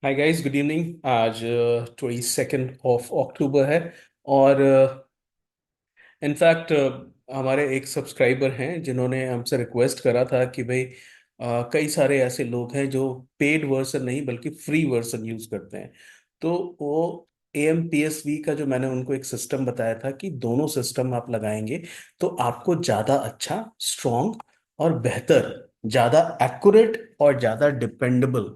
Hi guys, good evening. आज 22 of October है। और इनफैक्ट हमारे एक सब्सक्राइबर हैं जिन्होंने हमसे रिक्वेस्ट करा था कि भाई कई सारे ऐसे लोग हैं जो पेड वर्जन नहीं बल्कि फ्री वर्जन यूज करते हैं। तो वो AMPSV का जो मैंने उनको एक सिस्टम बताया था कि दोनों सिस्टम आप लगाएंगे तो आपको ज़्यादा अच्छा, स्ट्रॉन्ग और बेहतर, ज़्यादा एक्यूरेट और ज़्यादा डिपेंडेबल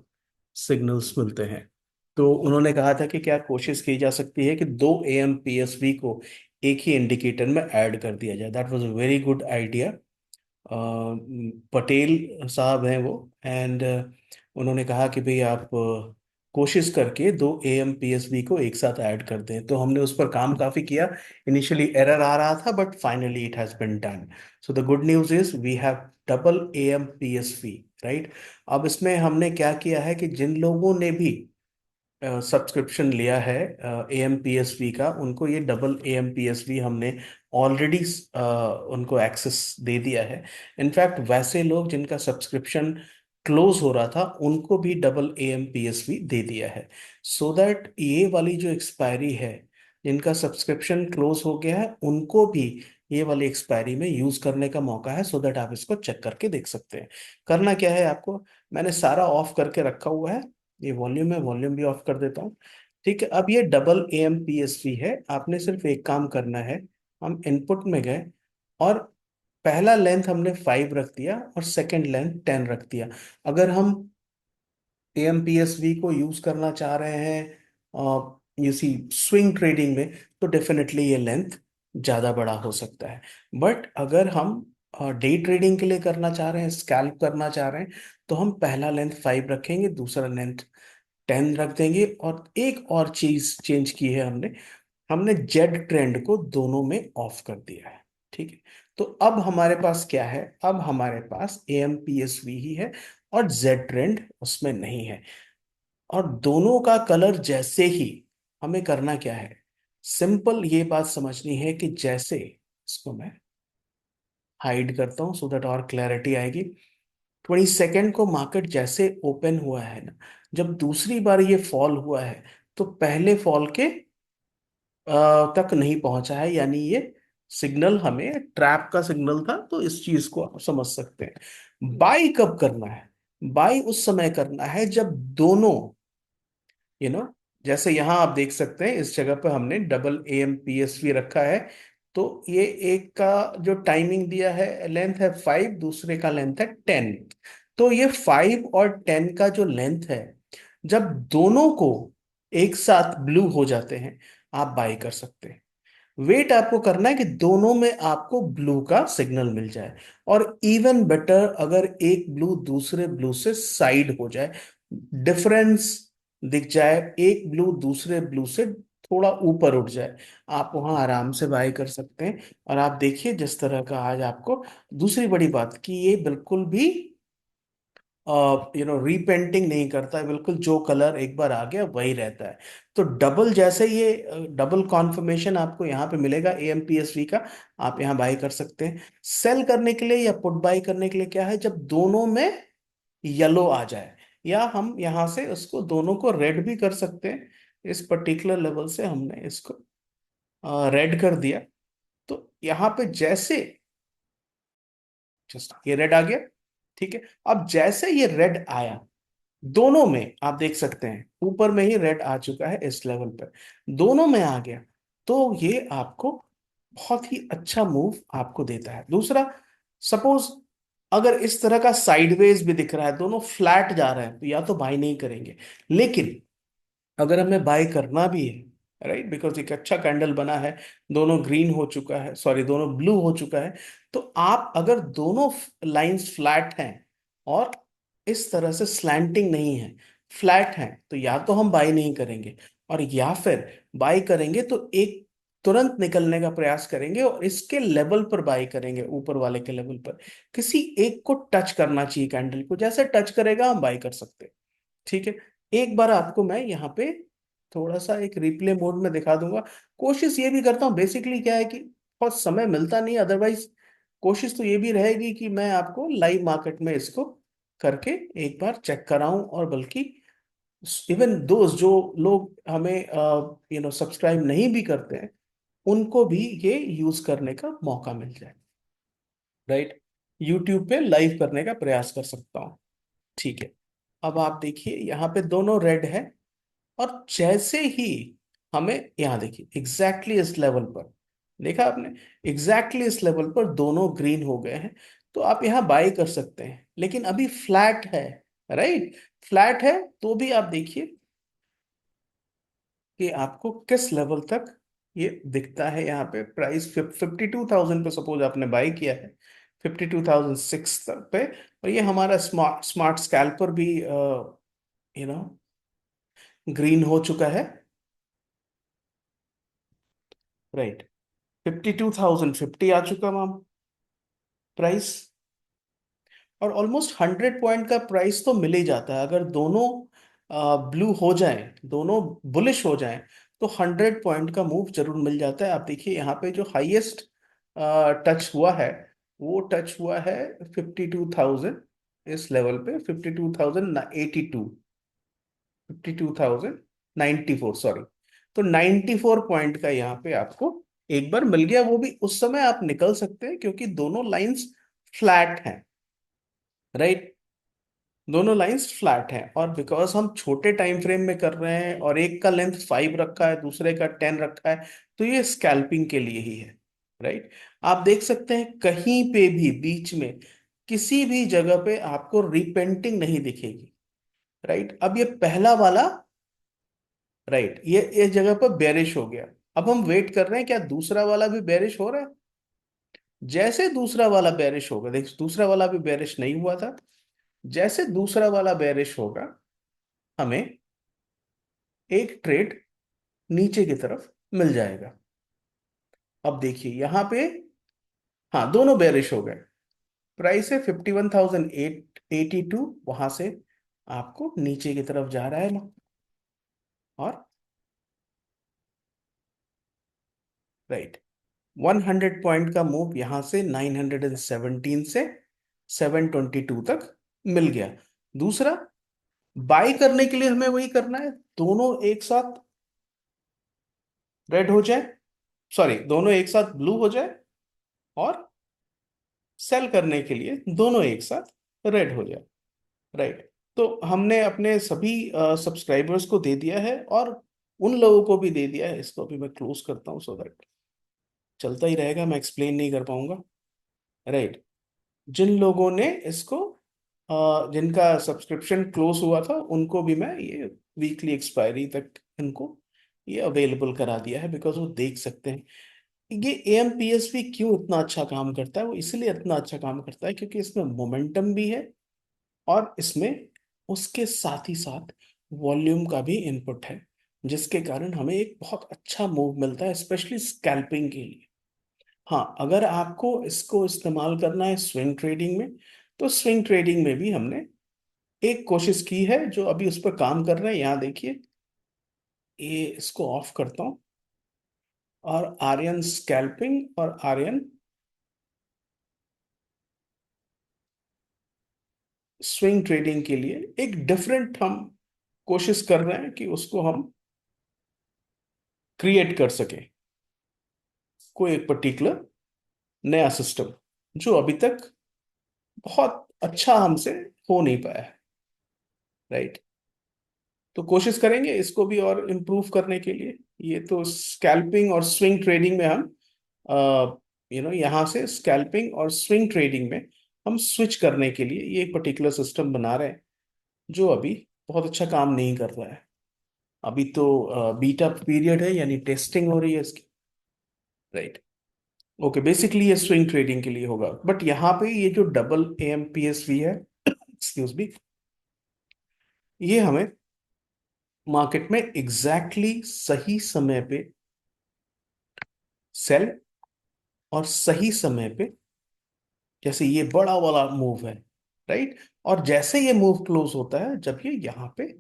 सिग्नल्स मिलते हैं। तो उन्होंने कहा था कि क्या कोशिश की जा सकती है कि दो AMPSV को एक ही इंडिकेटर में ऐड कर दिया जाए। That was a very good idea. Patel साहब हैं वो। एंड उन्होंने कहा कि भाई आप कोशिश करके दो AMPSV को एक साथ ऐड कर दें। तो हमने उस पर काम काफी किया। इनिशियली एरर आ रहा था but finally it has been done. So the good news is we have double AMPSV, right. अब इसमें हमने क्या किया है कि जिन लोगों ने भी सब्सक्रिप्शन लिया है AMPSV का, उनको ये डबल AMPSV हमने ऑलरेडी उनको एक्सेस दे दिया है। इनफैक्ट वैसे लोग जिनका सब्सक्रिप्शन क्लोज हो रहा था उनको भी डबल AMPSV दे दिया है, सो दैट ये वाली जो एक्सपायरी है, जिनका सब्सक्रिप्शन क्लोज हो गया है उनको भी ये वाली एक्सपायरी में यूज करने का मौका है, सो दैट आप इसको चेक करके देख सकते हैं। करना क्या है आपको, मैंने सारा ऑफ करके रखा हुआ है। ये वॉल्यूम है, वॉल्यूम भी ऑफ कर देता हूँ। ठीक है, अब ये डबल AMPSV है। आपने सिर्फ एक काम करना है। हम इनपुट में गए और पहला लेंथ हमने 5 रख दिया और सेकंड लेंथ 10 रख दिया। अगर हम AMPSV को यूज करना चाह रहे हैं यू सी स्विंग ट्रेडिंग में, तो डेफिनेटली ये लेंथ ज्यादा बड़ा हो सकता है। बट अगर हम डे ट्रेडिंग के लिए करना चाह रहे हैं, स्कैल्प करना चाह रहे हैं, तो हम पहला लेंथ 5 रखेंगे, दूसरा लेंथ 10 रख देंगे। और एक और चीज चेंज की है हमने। हमने जेड ट्रेंड को दोनों में ऑफ कर दिया है। ठीक है। तो अब हमारे पास क्या है, अब हमारे पास AMPSV ही है और जेड ट्रेंड उसमें नहीं है। और दोनों का कलर जैसे ही, हमें करना क्या है, सिंपल ये बात समझनी है कि जैसे इसको मैं हाइड करता हूं सो दैट और क्लैरिटी आएगी। 22 को मार्केट जैसे ओपन हुआ है ना, जब दूसरी बार ये फॉल हुआ है, तो पहले फॉल के तक नहीं पहुंचा है, यानी ये सिग्नल हमें ट्रैप का सिग्नल था। तो इस चीज को आप समझ सकते हैं। बाई कब करना है, बाई उस समय करना है जब दोनों, यू नो, जैसे यहां आप देख सकते हैं इस जगह पर हमने डबल AMPSV रखा है। तो ये एक का जो टाइमिंग दिया है, लेंथ है 5, दूसरे का लेंथ है 10। तो ये 5 और 10 का जो लेंथ है, जब दोनों को एक साथ ब्लू हो जाते हैं, आप बाई कर सकते हैं। वेट आपको करना है कि दोनों में आपको ब्लू का सिग्नल मिल जाए। और इवन बेटर, अगर एक ब्लू दूसरे ब्लू से साइड हो जाए, डिफरेंस दिख जाए, एक ब्लू दूसरे ब्लू से थोड़ा ऊपर उठ जाए, आप वहां आराम से बाय कर सकते हैं। और आप देखिए जिस तरह का आज आपको, दूसरी बड़ी बात कि ये बिल्कुल भी रीपेंटिंग नहीं करता है, बिल्कुल जो कलर एक बार आ गया वही रहता है। तो डबल, जैसे ये डबल कॉन्फर्मेशन आपको यहाँ पे मिलेगा AMPSV का, आप यहाँ बाई कर सकते हैं। सेल करने के लिए या पुट बाई करने के लिए क्या है, जब दोनों में येलो आ जाए, या हम यहाँ से उसको दोनों को रेड भी कर सकते हैं। इस पर्टिकुलर लेवल से हमने इसको रेड कर दिया। तो यहाँ पे जैसे जस्ट ये रेड आ गया। ठीक है। अब जैसे ये रेड आया, दोनों में आप देख सकते हैं ऊपर में ही रेड आ चुका है, इस लेवल पर दोनों में आ गया। तो ये आपको बहुत ही अच्छा मूव आपको देता है। दूसरा, सपोज अगर इस तरह का साइडवेज भी दिख रहा है, दोनों फ्लैट जा रहे हैं, तो या तो बाई नहीं करेंगे। लेकिन अगर हमें बाय करना भी है, राइट, बिकॉज एक अच्छा कैंडल बना है, दोनों ग्रीन हो चुका है, सॉरी दोनों ब्लू हो चुका है, तो आप अगर दोनों लाइंस फ्लैट हैं और इस तरह से स्लैंटिंग नहीं है, फ्लैट हैं, तो या तो हम बाय नहीं करेंगे, और या फिर बाय करेंगे तो एक तुरंत निकलने का प्रयास करेंगे और इसके लेवल पर बाय करेंगे, ऊपर वाले के लेवल पर। किसी एक को टच करना चाहिए, कैंडल को जैसे टच करेगा हम बाय कर सकते हैं। ठीक है। एक बार आपको मैं यहाँ पे थोड़ा सा एक रिप्ले मोड में दिखा दूंगा। कोशिश ये भी करता हूँ, बेसिकली क्या है कि बहुत समय मिलता नहीं, अदरवाइज कोशिश तो ये भी रहेगी कि मैं आपको लाइव मार्केट में इसको करके एक बार चेक कराऊं, और बल्कि इवन दोस्त जो लोग हमें सब्सक्राइब नहीं भी करते हैं, उनको भी ये यूज करने का मौका मिल जाए। राइट। यूट्यूब पे लाइव करने का प्रयास कर सकता हूँ। ठीक है। अब आप देखिए यहाँ पे दोनों रेड है, और जैसे ही हमें, यहाँ देखिए एग्जैक्टली इस लेवल पर, देखा आपने, एग्जैक्टली इस लेवल पर दोनों ग्रीन हो गए हैं। तो आप यहाँ बाय कर सकते हैं, लेकिन अभी फ्लैट है। राइट। फ्लैट है, तो भी आप देखिए कि आपको किस लेवल तक ये दिखता है। यहाँ पे प्राइस 52,000 पे सपोज आपने बाय किया है, 52,006 पे, और ये हमारा स्मार्ट स्मार्ट स्कैल्पर भी यू नो ग्रीन हो चुका है। राइट। 52,050 आ चुका मैम प्राइस। और ऑलमोस्ट 100 पॉइंट का प्राइस तो मिल ही जाता है, अगर दोनों ब्लू हो जाएं, दोनों बुलिश हो जाएं, तो 100 पॉइंट का मूव जरूर मिल जाता है। आप देखिए यहाँ पे जो हाईएस्ट टच हुआ है, वो टच हुआ है 52,000, इस लेवल पे 52,082, 52,094, सॉरी। तो 94 पॉइंट का यहाँ पे आपको एक बार मिल गया, वो भी उस समय आप निकल सकते हैं क्योंकि दोनों लाइंस फ्लैट हैं। राइट। दोनों लाइंस फ्लैट हैं, और बिकॉज हम छोटे टाइम फ्रेम में कर रहे हैं और एक का लेंथ 5 रखा है, दूसरे का 10 रखा है, तो ये स्कैल्पिंग के लिए ही है। राइट। आप देख सकते हैं कहीं पे भी बीच में किसी भी जगह पे आपको रिपेंटिंग नहीं दिखेगी। राइट। अब ये पहला वाला, राइट, ये जगह पर बेरिश हो गया। अब हम वेट कर रहे हैं क्या दूसरा वाला भी बेरिश हो रहा है। जैसे दूसरा वाला बेरिश होगा, देख दूसरा वाला भी बेरिश नहीं हुआ था, जैसे दूसरा वाला बेरिश होगा, हमें एक ट्रेड नीचे की तरफ मिल जाएगा। अब देखिए यहाँ पे, हाँ दोनों बेरिश हो गए। प्राइस है 51,882, वहां से आपको नीचे की तरफ जा रहा है ना। और राइट, 100 पॉइंट का मूव यहां से 917 से 722 तक मिल गया। दूसरा, बाय करने के लिए हमें वही करना है, दोनों एक साथ रेड हो जाए, सॉरी दोनों एक साथ ब्लू हो जाए, और सेल करने के लिए दोनों एक साथ रेड हो जाए। राइट। तो हमने अपने सभी सब्सक्राइबर्स को दे दिया है, और उन लोगों को भी दे दिया है। इसको अभी मैं क्लोज करता हूँ, सो दैट चलता ही रहेगा, मैं एक्सप्लेन नहीं कर पाऊंगा। राइट। जिन लोगों ने इसको जिनका सब्सक्रिप्शन क्लोज हुआ था, उनको भी मैं ये वीकली एक्सपायरी तक इनको ये अवेलेबल करा दिया है, बिकॉज वो देख सकते हैं। ये एएमपीएसवी क्यों इतना अच्छा काम करता है, वो इसलिए इतना अच्छा काम करता है क्योंकि इसमें मोमेंटम भी है, और इसमें उसके साथ ही साथ वॉल्यूम का भी इनपुट है, जिसके कारण हमें एक बहुत अच्छा मूव मिलता है, स्पेशली स्कैल्पिंग के लिए। हाँ, अगर आपको इसको इस्तेमाल करना है स्विंग ट्रेडिंग में, तो स्विंग ट्रेडिंग में भी हमने एक कोशिश की है, जो अभी उस पर काम कर रहे हैं। यहाँ देखिए, ये इसको ऑफ करता हूँ, और आर्यन स्कैल्पिंग और आर्यन स्विंग ट्रेडिंग के लिए एक डिफरेंट हम कोशिश कर रहे हैं कि उसको हम क्रिएट कर सके, कोई एक पर्टिकुलर नया सिस्टम, जो अभी तक बहुत अच्छा हमसे हो नहीं पाया है। राइट। तो कोशिश करेंगे इसको भी और इम्प्रूव करने के लिए। ये तो स्कैल्पिंग और स्विंग ट्रेडिंग में हम यहाँ से स्कैल्पिंग और स्विंग ट्रेडिंग में हम स्विच करने के लिए ये एक पर्टिकुलर सिस्टम बना रहे हैं, जो अभी बहुत अच्छा काम नहीं कर रहा है। अभी तो बीटा पीरियड है, यानी टेस्टिंग हो रही है इसकी। राइट। ओके, बेसिकली ये स्विंग ट्रेडिंग के लिए होगा, बट यहाँ पे ये जो डबल एएमपीएसवी है, एक्सक्यूज मी, ये हमें मार्केट में एग्जैक्टली सही समय पे सेल, और सही समय पे, जैसे ये बड़ा वाला मूव है, राइट, और जैसे ये मूव क्लोज होता है, जब ये यहाँ पे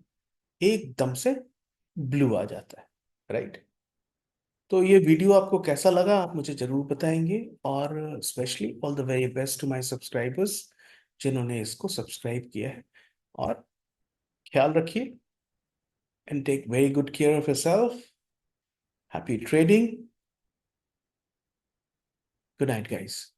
एकदम से ब्लू आ जाता है। राइट। तो ये वीडियो आपको कैसा लगा, आप मुझे जरूर बताएंगे, और specially all the very best to my subscribers जिन्होंने इसको सब्सक्राइब किया है। और ख्याल रखिए, and take very good care of yourself. Happy trading. Good night, guys.